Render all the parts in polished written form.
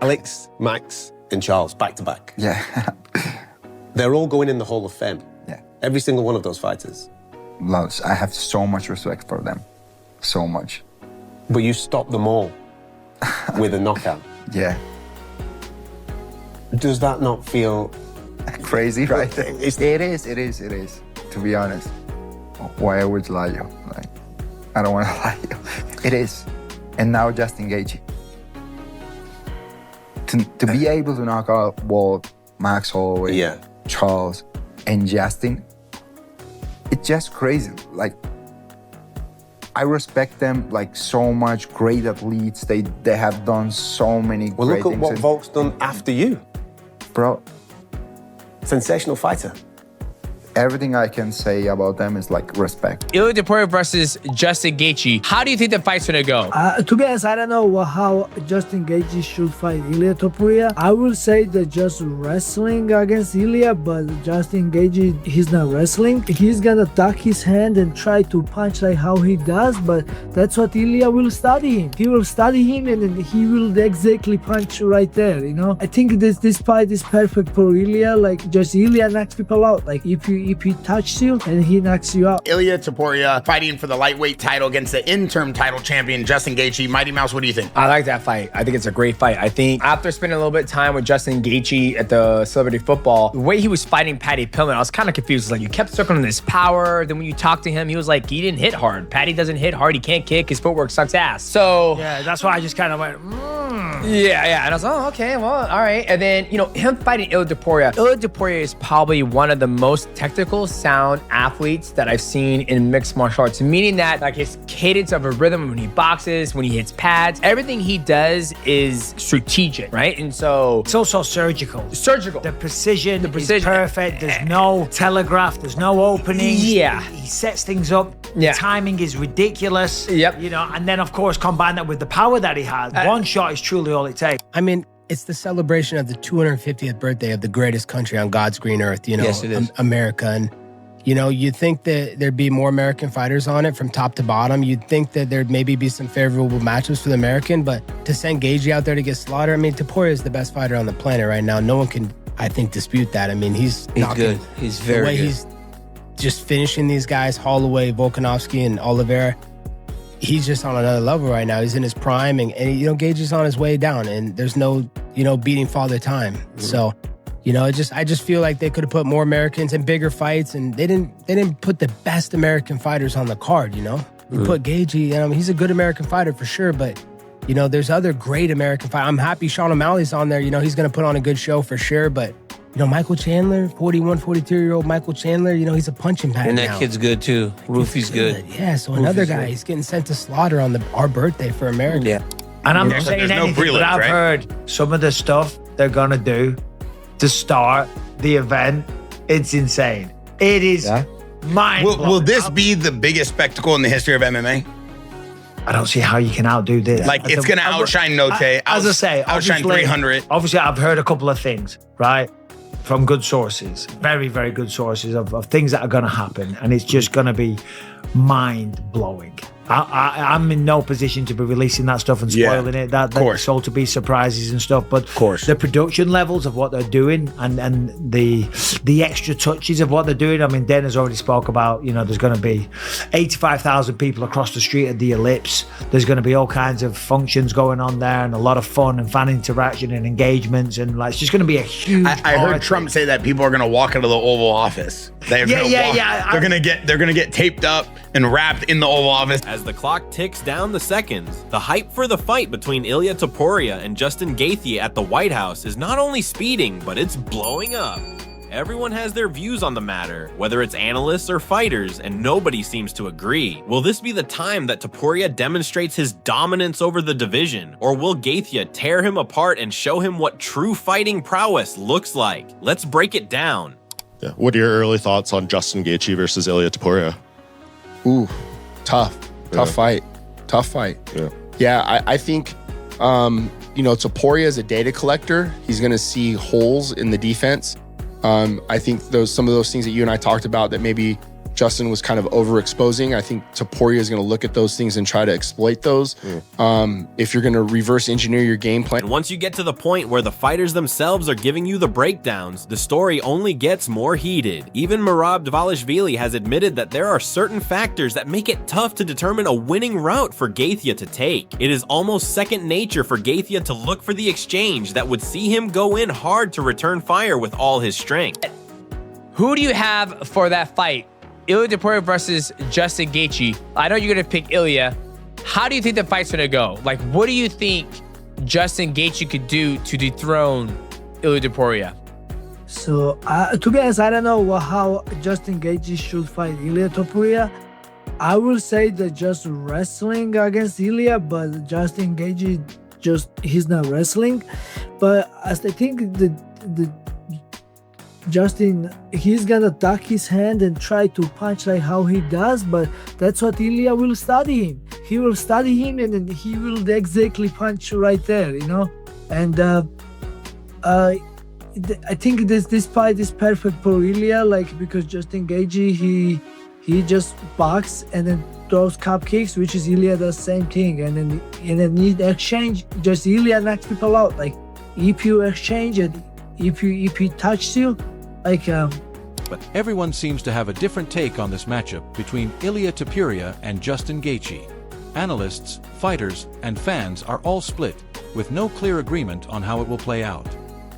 Alex, Max, and Charles, back to back. Yeah. They're all going in the Hall of Fame. Yeah. Every single one of those fighters. Loves. I have so much respect for them. So much. But you stopped them all with a knockout. Yeah. Does that not feel crazy, right? It is. To be honest. Why I would lie you? Like, I don't want to lie you. It is. And now Justin Gaethje. To be able to knock out Walt, Max Holloway, Charles, and Justin, it's just crazy. Like, I respect them like so much. Great athletes. They have done so many great things. Well, look at what Volk's done after you. Bro. Sensational fighter. Everything I can say about them is like respect. Ilia Topuria versus Justin Gaethje. How do you think the fight's gonna go? To be honest, I don't know how Justin Gaethje should fight Ilia Topuria. I will say that just wrestling against Ilia, but Justin Gaethje, he's not wrestling. He's gonna tuck his hand and try to punch like how he does, but that's what Ilia will study him. He will study him and then he will exactly punch right there, you know? I think this fight is perfect for Ilia. Like, just Ilia knocks people out. Like, if he touches you and he knocks you out. Ilia Topuria fighting for the lightweight title against the interim title champion, Justin Gaethje. Mighty Mouse, what do you think? I like that fight. I think it's a great fight. I think after spending a little bit of time with Justin Gaethje at the Celebrity Football, the way he was fighting Patty Pillman, I was kind of confused. It's like, you kept circling his power. Then when you talked to him, he was like, he didn't hit hard. Patty doesn't hit hard. He can't kick. His footwork sucks ass. So yeah, that's why I just kind of went, Yeah. And I was like, oh, okay, well, all right. And then, you know, him fighting Ilia Topuria is probably one of the most technical, sound athletes that I've seen in mixed martial arts, meaning that like his cadence of a rhythm when he boxes, when he hits pads, everything he does is strategic, right? And so it's also surgical. The precision is perfect. There's no telegraph. There's no opening. Yeah. He sets things up. Yeah. The timing is ridiculous. Yep. You know, and then of course combine that with the power that he has. One shot is truly all it takes. I mean, it's the celebration of the 250th birthday of the greatest country on God's green earth, you know, yes, it is. America. And, you know, you'd think that there'd be more American fighters on it from top to bottom. You'd think that there'd maybe be some favorable matches for the American, but to send Gaethje out there to get slaughtered, I mean, Topuria is the best fighter on the planet right now. No one can, I think, dispute that. I mean, he's good. He's very the way good. He's just finishing these guys, Holloway, Volkanovski, and Oliveira. He's just on another level right now. He's in his prime, and you know, Gaethje's on his way down, and there's no, you know, beating Father Time. So, you know, I just feel like they could have put more Americans in bigger fights, and they didn't put the best American fighters on the card. You know, you put Gaethje, he's a good American fighter for sure, but you know, there's other great American fighters. I'm happy Sean O'Malley's on there. You know, he's going to put on a good show for sure, but. You know, Michael Chandler, 41, 42-year-old Michael Chandler, you know, he's a punching bag And that kid's good too. Roofy's good. Yeah, so another guy, he's getting sent to slaughter on our birthday for America. Yeah. And I'm not saying anything, but I've heard some of the stuff they're going to do to start the event. It's insane. It is mind-blowing. Will this be the biggest spectacle in the history of MMA? I don't see how you can outdo this. Like, it's going to outshine Note. As I say, outshine 300. Obviously, I've heard a couple of things, right? From good sources, very, very good sources of things that are going to happen. And it's just going to be mind-blowing. I'm in no position to be releasing that stuff and spoiling it. That's all to be surprises and stuff. But the production levels of what they're doing and the extra touches of what they're doing. I mean, Dana's already spoke about, you know, there's going to be 85,000 people across the street at the Ellipse. There's going to be all kinds of functions going on there and a lot of fun and fan interaction and engagements. And like, it's just going to be a huge I heard Trump say that people are going to walk into the Oval Office. They're going to get taped up and wrapped in the Oval Office. As the clock ticks down the seconds, the hype for the fight between Ilia Topuria and Justin Gaethje at the White House is not only speeding, but it's blowing up. Everyone has their views on the matter, whether it's analysts or fighters, and nobody seems to agree. Will this be the time that Topuria demonstrates his dominance over the division, or will Gaethje tear him apart and show him what true fighting prowess looks like? Let's break it down. Yeah. What are your early thoughts on Justin Gaethje versus Ilia Topuria? Ooh, tough fight. Yeah, I think, you know, Topuria is a data collector. He's going to see holes in the defense. I think some of those things that you and I talked about that maybe Justin was kind of overexposing. I think Topuria is going to look at those things and try to exploit those. If you're going to reverse engineer your game plan. And once you get to the point where the fighters themselves are giving you the breakdowns, the story only gets more heated. Even Merab Dvalishvili has admitted that there are certain factors that make it tough to determine a winning route for Gaethje to take. It is almost second nature for Gaethje to look for the exchange that would see him go in hard to return fire with all his strength. Who do you have for that fight? Ilia Topuria versus Justin Gaethje. I know you're going to pick Ilia. How do you think the fight's going to go? Like, what do you think Justin Gaethje could do to dethrone Ilia Topuria? So, to be honest, I don't know how Justin Gaethje should fight Ilia Topuria. I will say that just wrestling against Ilia, but Justin Gaethje, he's not wrestling. But I think the Justin, he's gonna tuck his hand and try to punch like how he does, but that's what Ilia will study him. He will study him and then he will exactly punch right there, you know? And I think this fight is perfect for Ilia, like, because Justin Gaethje, he just box and then throws cup kicks, which is Ilia does same thing. And then in exchange, just Ilia knocks people out. Like, if you exchange it, if he touches you, like But everyone seems to have a different take on this matchup between Ilia Topuria and Justin Gaethje. Analysts, fighters, and fans are all split, with no clear agreement on how it will play out.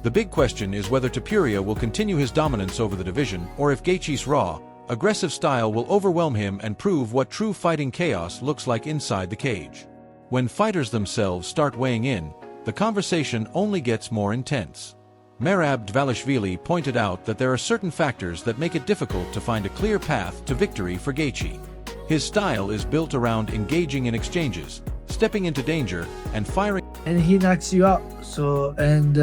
The big question is whether Topuria will continue his dominance over the division, or if Gaethje's raw, aggressive style will overwhelm him and prove what true fighting chaos looks like inside the cage. When fighters themselves start weighing in, the conversation only gets more intense. Merab Dvalishvili pointed out that there are certain factors that make it difficult to find a clear path to victory for Gaethje. His style is built around engaging in exchanges, stepping into danger, and firing. And he knocks you out. So, and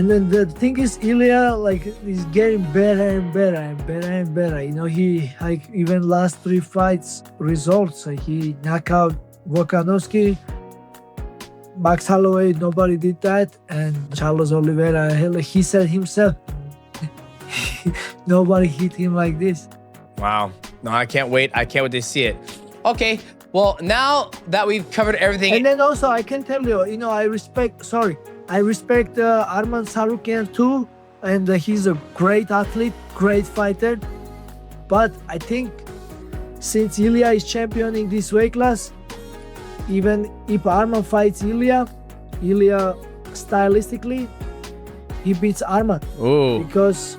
then the thing is, Ilia, like, is getting better and better and better and better. You know, he, like, even last 3 fights results, like, he knocked out Volkanovski, Max Holloway, nobody did that, and Charles Oliveira, he said himself, nobody hit him like this. Wow. No, I can't wait. I can't wait to see it. Okay, well, now that we've covered everything. And then also, I can tell you, you know, I respect Arman Tsarukyan too, and he's a great athlete, great fighter. But I think since Ilia is championing this weight class, even if Arman fights Ilia stylistically, he beats Arman. Ooh. Because,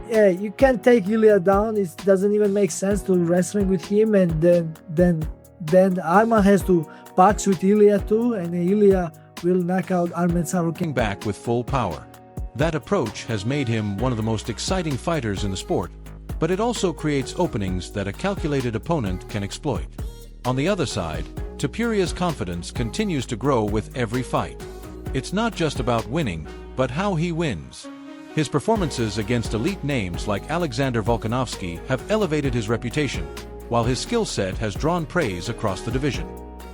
yeah, you can't take Ilia down. It doesn't even make sense to wrestling with him, and then Arman has to box with Ilia too, and Ilia will knock out Arman Tsarukyan back with full power. That approach has made him one of the most exciting fighters in the sport, but it also creates openings that a calculated opponent can exploit. On the other side, Topuria's confidence continues to grow with every fight. It's not just about winning, but how he wins. His performances against elite names like Alexander Volkanovski have elevated his reputation, while his skill set has drawn praise across the division.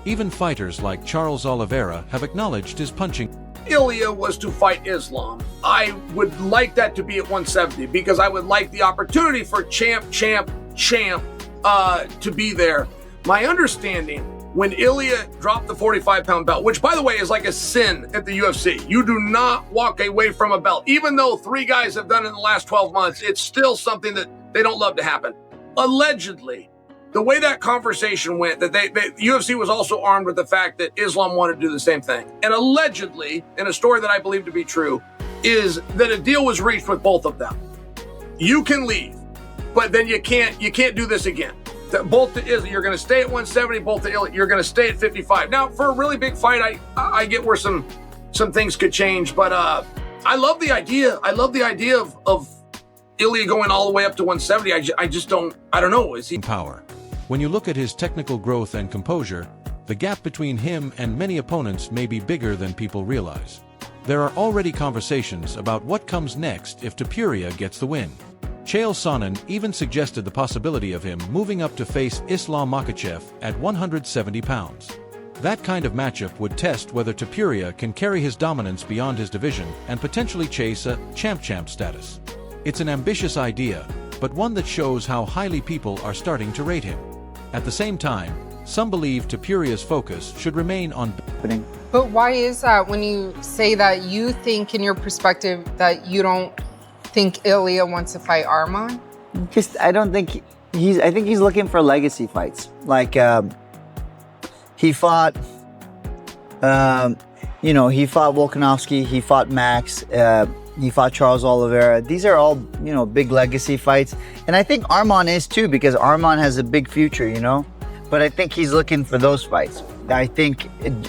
Even fighters like Charles Oliveira have acknowledged his punching. Ilia was to fight Islam. I would like that to be at 170 because I would like the opportunity for champ to be there. My understanding, when Ilia dropped the 45-pound belt, which, by the way, is like a sin at the UFC. You do not walk away from a belt. Even though 3 guys have done it in the last 12 months, it's still something that they don't love to happen. Allegedly, the way that conversation went, that the UFC was also armed with the fact that Islam wanted to do the same thing. And allegedly, in a story that I believe to be true, is that a deal was reached with both of them. You can leave, but then you can't do this again. Both to Islam, you're going to stay at 170. Both to Ilia, you're going to stay at 55. Now, for a really big fight, I get where some things could change, but I love the idea. I love the idea of Ilia going all the way up to 170. I just don't know. Is he power? When you look at his technical growth and composure, the gap between him and many opponents may be bigger than people realize. There are already conversations about what comes next if Topuria gets the win. Chael Sonnen even suggested the possibility of him moving up to face Islam Makhachev at 170 pounds. That kind of matchup would test whether Topuria can carry his dominance beyond his division and potentially chase a champ status. It's an ambitious idea, but one that shows how highly people are starting to rate him. At the same time, some believe Topuria's focus should remain on But why is that when you say that you think in your perspective that you don't think Ilia wants to fight Arman? Just, I don't think I think he's looking for legacy fights. Like, he fought, he fought Volkanovski, he fought Max, he fought Charles Oliveira. These are all, big legacy fights. And I think Arman is too, because Arman has a big future, But I think he's looking for those fights. I think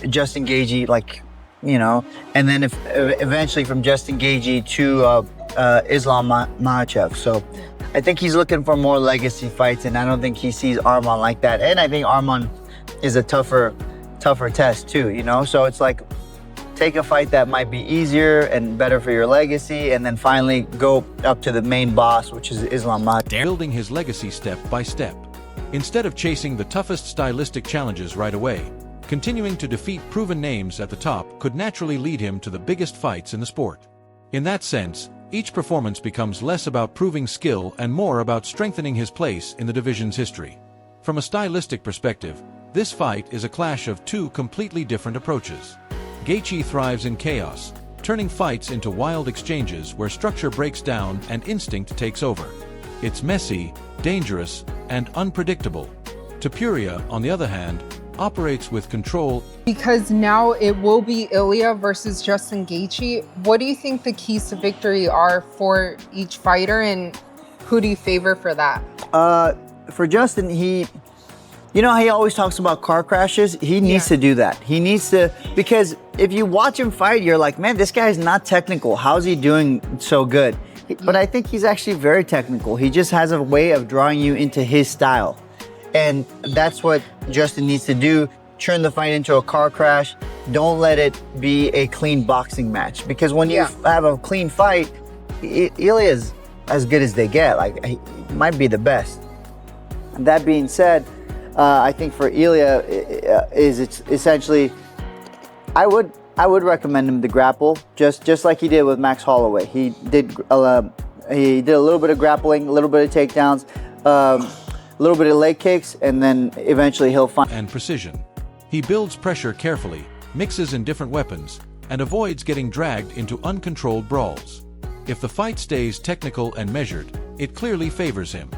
Justin Gaethje, and then eventually from Justin Gaethje to Islam Makhachev. So I think he's looking for more legacy fights, and I don't think he sees Arman like that. And I think Arman is a tougher test too, So it's like, take a fight that might be easier and better for your legacy, and then finally go up to the main boss, which is Islam Makhachev. Building his legacy step by step. Instead of chasing the toughest stylistic challenges right away, continuing to defeat proven names at the top could naturally lead him to the biggest fights in the sport. In that sense, each performance becomes less about proving skill and more about strengthening his place in the division's history. From a stylistic perspective, this fight is a clash of two completely different approaches. Gaethje thrives in chaos, turning fights into wild exchanges where structure breaks down and instinct takes over. It's messy, dangerous, and unpredictable. Topuria, on the other hand, operates with control. Because now it will be Ilia versus Justin Gaethje. What do you think the keys to victory are for each fighter, and who do you favor for that? For Justin, he always talks about car crashes. He needs to do that. He needs to, because if you watch him fight, you're like, man, this guy's not technical. How's he doing so good? But I think he's actually very technical. He just has a way of drawing you into his style. And that's what Justin needs to do. Turn the fight into a car crash. Don't let it be a clean boxing match. Because when you have a clean fight, Ilia is as good as they get. Like, he might be the best. That being said, I think for Ilia, it's essentially, I would recommend him to grapple, just like he did with Max Holloway. He did a little bit of grappling, a little bit of takedowns, a little bit of leg kicks, and then eventually he'll find and precision. He builds pressure carefully, mixes in different weapons, and avoids getting dragged into uncontrolled brawls. If the fight stays technical and measured, it clearly favors him.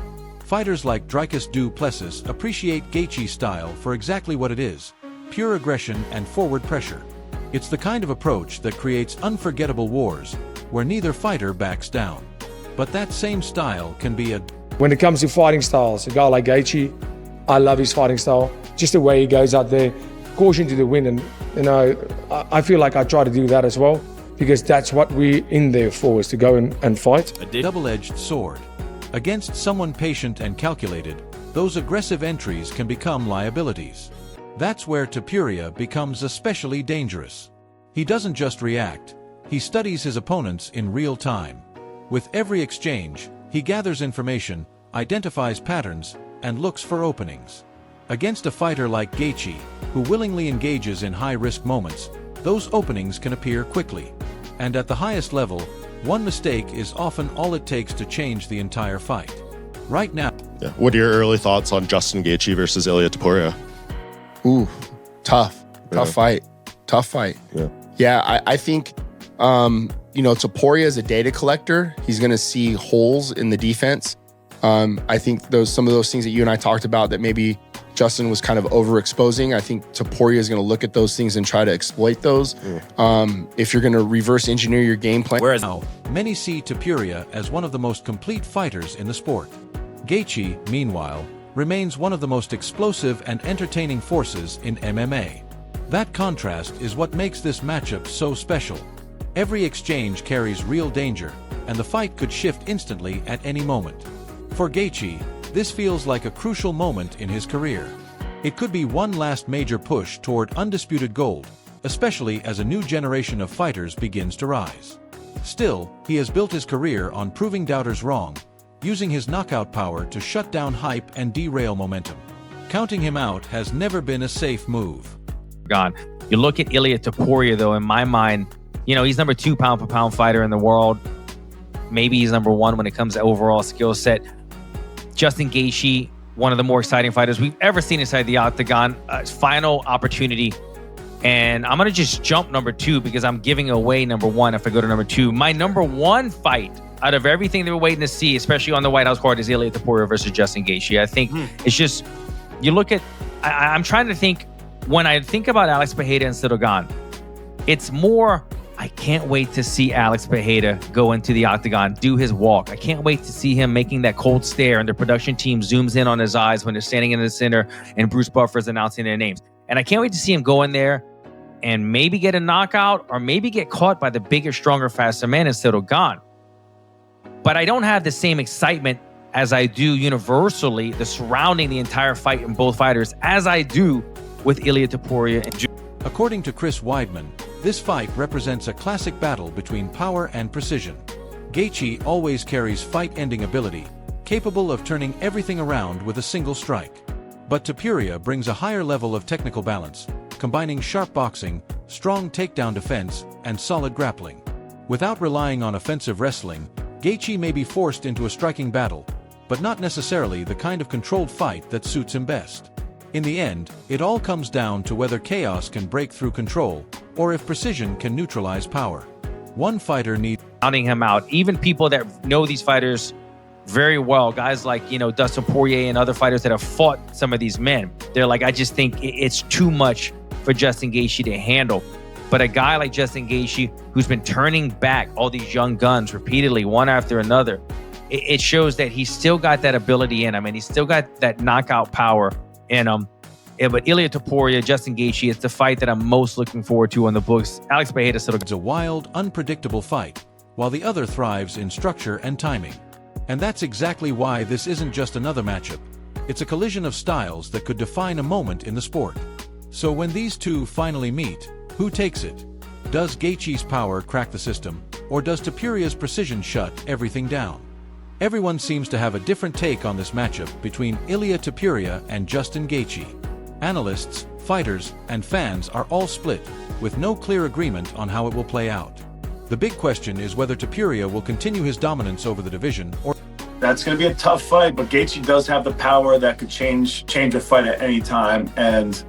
Fighters like Dricus du Plessis appreciate Gaethje's style for exactly what it is: pure aggression and forward pressure. It's the kind of approach that creates unforgettable wars, where neither fighter backs down. But that same style can be a... When it comes to fighting styles, a guy like Gaethje, I love his fighting style. Just the way he goes out there, caution to the wind, and I feel like I try to do that as well, because that's what we're in there for, is to go and fight. A double-edged sword. Against someone patient and calculated, those aggressive entries can become liabilities. That's where Topuria becomes especially dangerous. He doesn't just react, he studies his opponents in real time. With every exchange, he gathers information, identifies patterns, and looks for openings. Against a fighter like Gaethje, who willingly engages in high-risk moments, those openings can appear quickly. And at the highest level, one mistake is often all it takes to change the entire fight. Right now... Yeah. What are your early thoughts on Justin Gaethje versus Ilia Topuria? Ooh, tough fight. Tough fight. Yeah, I think, Topuria is a data collector. He's going to see holes in the defense. I think some of those things that you and I talked about that maybe Justin was kind of overexposing, I think Topuria is going to look at those things and try to exploit those. If you're going to reverse engineer your game plan. Whereas now, many see Topuria as one of the most complete fighters in the sport. Gaethje, meanwhile, remains one of the most explosive and entertaining forces in MMA. That contrast is what makes this matchup so special. Every exchange carries real danger, and the fight could shift instantly at any moment. For Gaethje, this feels like a crucial moment in his career. It could be one last major push toward undisputed gold, especially as a new generation of fighters begins to rise. Still, he has built his career on proving doubters wrong, using his knockout power to shut down hype and derail momentum. Counting him out has never been a safe move. You look at Ilia Topuria, though, in my mind, he's number 2 pound-for-pound fighter in the world. Maybe he's number 1 when it comes to overall skill set. Justin Gaethje, one of the more exciting fighters we've ever seen inside the octagon. Final opportunity. And I'm going to just jump number 2 because I'm giving away number 1 if I go to number 2. My number 1 fight out of everything that we're waiting to see, especially on the White House card, is Ilia Topuria versus Justin Gaethje. I think it's just, you look at, I'm trying to think, when I think about Alex Pereira and Ciryl, it's more, I can't wait to see Alex Pereira go into the octagon, do his walk. I can't wait to see him making that cold stare and the production team zooms in on his eyes when they're standing in the center and Bruce Buffer's announcing their names. And I can't wait to see him go in there and maybe get a knockout or maybe get caught by the bigger, stronger, faster man in Ciryl. But I don't have the same excitement as I do universally, the surrounding the entire fight in both fighters, as I do with Ilia Topuria. According to Chris Weidman, this fight represents a classic battle between power and precision. Gaethje always carries fight-ending ability, capable of turning everything around with a single strike. But Topuria brings a higher level of technical balance, combining sharp boxing, strong takedown defense, and solid grappling. Without relying on offensive wrestling, Gaethje may be forced into a striking battle, but not necessarily the kind of controlled fight that suits him best. In the end, it all comes down to whether chaos can break through control, or if precision can neutralize power. One fighter needs counting him out. Even people that know these fighters very well, guys like, Dustin Poirier and other fighters that have fought some of these men, they're like, I just think it's too much for Justin Gaethje to handle. But a guy like Justin Gaethje, who's been turning back all these young guns repeatedly, one after another, it shows that he's still got that ability in him, and he's still got that knockout power in him. But Ilia Topuria, Justin Gaethje, it's the fight that I'm most looking forward to on the books. Alex Pereira It's a wild, unpredictable fight, while the other thrives in structure and timing. And that's exactly why this isn't just another matchup. It's a collision of styles that could define a moment in the sport. So when these two finally meet, who takes it? Does Gaethje's power crack the system, or does Topuria's precision shut everything down? Everyone seems to have a different take on this matchup between Ilia Topuria and Justin Gaethje. Analysts, fighters, and fans are all split, with no clear agreement on how it will play out. The big question is whether Topuria will continue his dominance over the division, or that's going to be a tough fight, but Gaethje does have the power that could change a fight at any time, and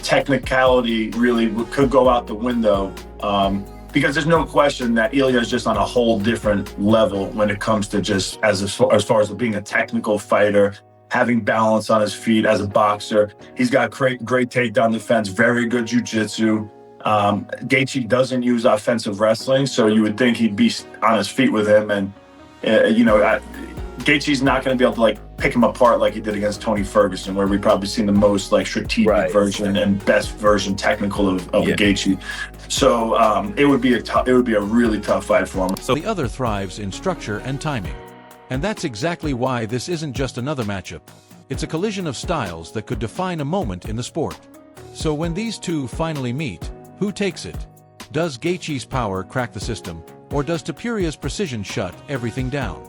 technicality really could go out the window, because there's no question that Ilia is just on a whole different level when it comes to just as far as being a technical fighter, having balance on his feet as a boxer. He's got great takedown defense, very good jiu-jitsu. Gaethje doesn't use offensive wrestling, so you would think he'd be on his feet with him, and Gaethje's not going to be able to pick him apart like he did against Tony Ferguson, where we've probably seen the most strategic version and best version technical of Gaethje. So it would be a really tough fight for him. So the other thrives in structure and timing. And that's exactly why this isn't just another matchup. It's a collision of styles that could define a moment in the sport. So when these two finally meet, who takes it? Does Gaethje's power crack the system, or does Topuria's precision shut everything down?